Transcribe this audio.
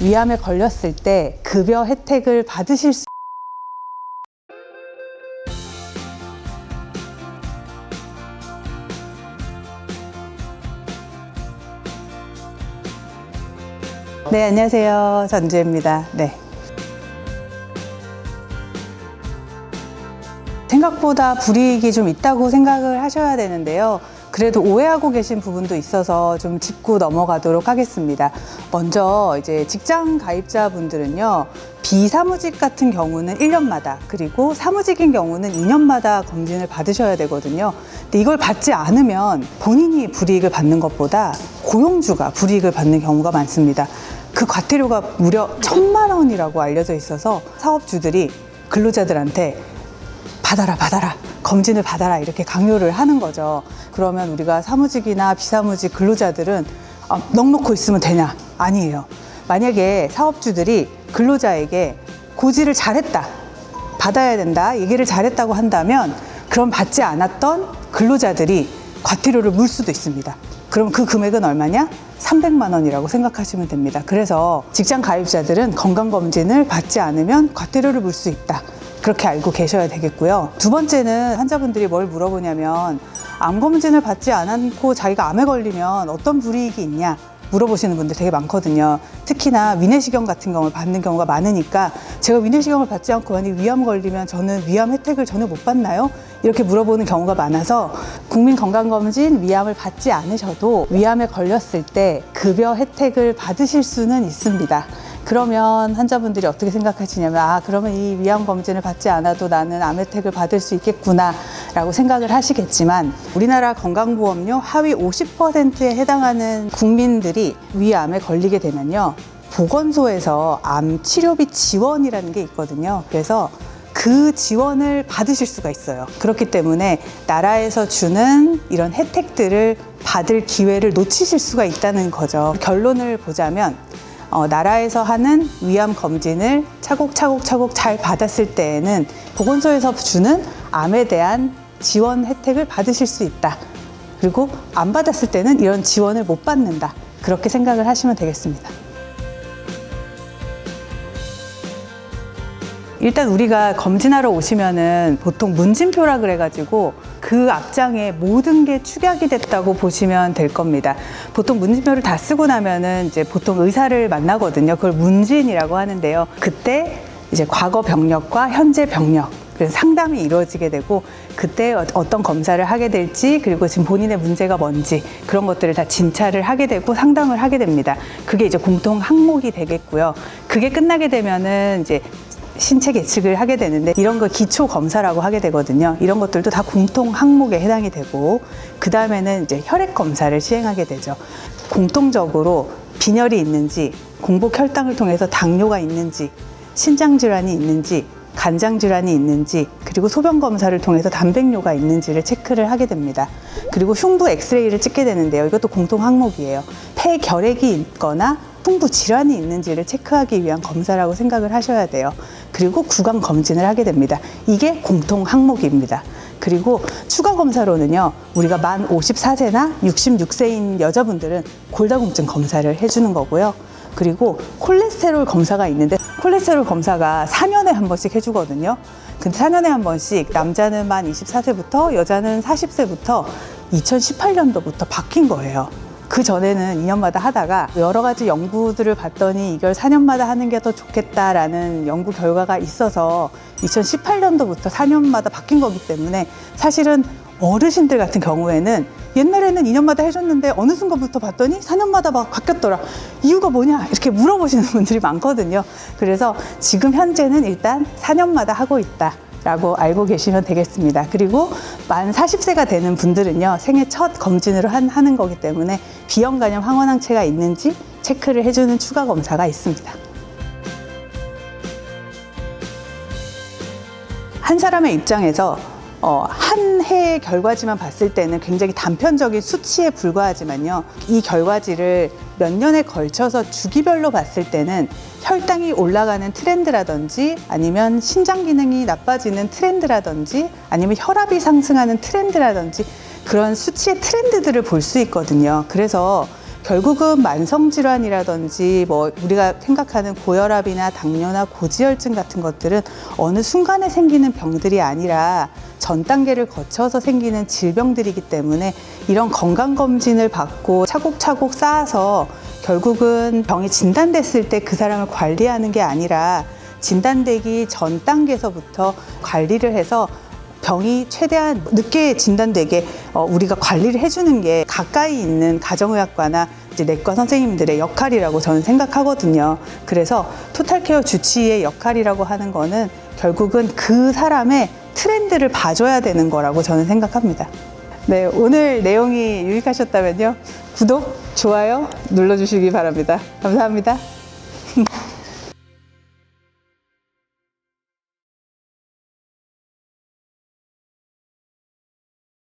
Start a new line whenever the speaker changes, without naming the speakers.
위암에 걸렸을 때 급여 혜택을 받으실 수 네, 안녕하세요. 전주입니다. 네. 생각보다 불이익이 좀 있다고 생각을 하셔야 되는데요. 그래도 오해하고 계신 부분도 있어서 좀 짚고 넘어가도록 하겠습니다. 먼저 이제 직장 가입자분들은요, 비사무직 같은 경우는 1년마다, 그리고 사무직인 경우는 2년마다 검진을 받으셔야 되거든요. 근데 이걸 받지 않으면 본인이 불이익을 받는 것보다 고용주가 불이익을 받는 경우가 많습니다. 그 과태료가 무려 1,000만 원이라고 알려져 있어서 사업주들이 근로자들한테 받아라, 검진을 받아라, 이렇게 강요를 하는 거죠. 그러면 우리가 사무직이나 비사무직 근로자들은 넋놓고 있으면 되냐? 아니에요. 만약에 사업주들이 근로자에게 고지를 잘했다, 받아야 된다, 얘기를 잘했다고 한다면 그럼 받지 않았던 근로자들이 과태료를 물 수도 있습니다. 그럼 그 금액은 얼마냐? 300만 원이라고 생각하시면 됩니다. 그래서 직장 가입자들은 건강검진을 받지 않으면 과태료를 물 수 있다. 그렇게 알고 계셔야 되겠고요. 두 번째는 환자분들이 뭘 물어보냐면, 암검진을 받지 않고 자기가 암에 걸리면 어떤 불이익이 있냐 물어보시는 분들 되게 많거든요. 특히나 위내시경 같은 경우를 받는 경우가 많으니까, 제가 위내시경을 받지 않고 만약 위암 걸리면 저는 위암 혜택을 전혀 못 받나요? 이렇게 물어보는 경우가 많아서, 국민건강검진 위암을 받지 않으셔도 위암에 걸렸을 때 급여 혜택을 받으실 수는 있습니다. 그러면 환자분들이 어떻게 생각하시냐면, 그러면 이 위암 검진을 받지 않아도 나는 암 혜택을 받을 수 있겠구나 라고 생각을 하시겠지만, 우리나라 건강보험료 하위 50%에 해당하는 국민들이 위암에 걸리게 되면요, 보건소에서 암 치료비 지원이라는 게 있거든요. 그래서 그 지원을 받으실 수가 있어요. 그렇기 때문에 나라에서 주는 이런 혜택들을 받을 기회를 놓치실 수가 있다는 거죠. 결론을 보자면, 나라에서 하는 위암 검진을 차곡차곡 잘 받았을 때에는 보건소에서 주는 암에 대한 지원 혜택을 받으실 수 있다. 그리고 안 받았을 때는 이런 지원을 못 받는다. 그렇게 생각을 하시면 되겠습니다. 일단 우리가 검진하러 오시면은 보통 문진표라 그래가지고 그 앞장에 모든 게 축약이 됐다고 보시면 될 겁니다. 보통 문진표를 다 쓰고 나면은 이제 보통 의사를 만나거든요. 그걸 문진이라고 하는데요. 그때 이제 과거 병력과 현재 병력, 그래서 상담이 이루어지게 되고, 그때 어떤 검사를 하게 될지, 그리고 지금 본인의 문제가 뭔지, 그런 것들을 다 진찰을 하게 되고 상담을 하게 됩니다. 그게 이제 공통 항목이 되겠고요. 그게 끝나게 되면은 이제 신체 계측을 하게 되는데, 이런 거 기초 검사라고 하게 되거든요. 이런 것들도 다 공통 항목에 해당이 되고, 그 다음에는 이제 혈액 검사를 시행하게 되죠. 공통적으로 빈혈이 있는지, 공복 혈당을 통해서 당뇨가 있는지, 신장 질환이 있는지, 간장 질환이 있는지, 그리고 소변 검사를 통해서 단백뇨가 있는지를 체크를 하게 됩니다. 그리고 흉부 엑스레이를 찍게 되는데요. 이것도 공통 항목이에요. 폐결핵이 있거나 흉부 질환이 있는지를 체크하기 위한 검사라고 생각을 하셔야 돼요. 그리고 구강 검진을 하게 됩니다. 이게 공통 항목입니다. 그리고 추가 검사로는요, 우리가 만 54세나 66세인 여자분들은 골다공증 검사를 해주는 거고요. 그리고 콜레스테롤 검사가 있는데, 콜레스테롤 검사가 4년에 한 번씩 해주거든요. 근데 4년에 한 번씩 남자는 만 24세부터, 여자는 40세부터 2018년도부터 바뀐 거예요. 그 전에는 2년마다 하다가 여러 가지 연구들을 봤더니 이걸 4년마다 하는 게 더 좋겠다라는 연구 결과가 있어서 2018년도부터 4년마다 바뀐 거기 때문에, 사실은 어르신들 같은 경우에는 옛날에는 2년마다 해줬는데 어느 순간부터 봤더니 4년마다 막 바뀌었더라. 이유가 뭐냐? 이렇게 물어보시는 분들이 많거든요. 그래서 지금 현재는 일단 4년마다 하고 있다 라고 알고 계시면 되겠습니다. 그리고 만 40세가 되는 분들은요, 생애 첫 검진으로 하는 거기 때문에 비형 간염 항원항체가 있는지 체크를 해주는 추가 검사가 있습니다. 한 사람의 입장에서 한 해의 결과지만 봤을 때는 굉장히 단편적인 수치에 불과하지만요, 이 결과지를 몇 년에 걸쳐서 주기별로 봤을 때는 혈당이 올라가는 트렌드라든지, 아니면 신장 기능이 나빠지는 트렌드라든지, 아니면 혈압이 상승하는 트렌드라든지, 그런 수치의 트렌드들을 볼 수 있거든요. 그래서 결국은 만성질환이라든지 뭐 우리가 생각하는 고혈압이나 당뇨나 고지혈증 같은 것들은 어느 순간에 생기는 병들이 아니라 전 단계를 거쳐서 생기는 질병들이기 때문에 이런 건강검진을 받고 차곡차곡 쌓아서 결국은 병이 진단됐을 때 그 사람을 관리하는 게 아니라 진단되기 전 단계에서부터 관리를 해서 병이 최대한 늦게 진단되게 우리가 관리를 해주는 게 가까이 있는 가정의학과나 이제 내과 선생님들의 역할이라고 저는 생각하거든요. 그래서 토탈케어 주치의의 역할이라고 하는 거는 결국은 그 사람의 트렌드를 봐줘야 되는 거라고 저는 생각합니다. 네, 오늘 내용이 유익하셨다면요. 구독, 좋아요 눌러주시기 바랍니다. 감사합니다.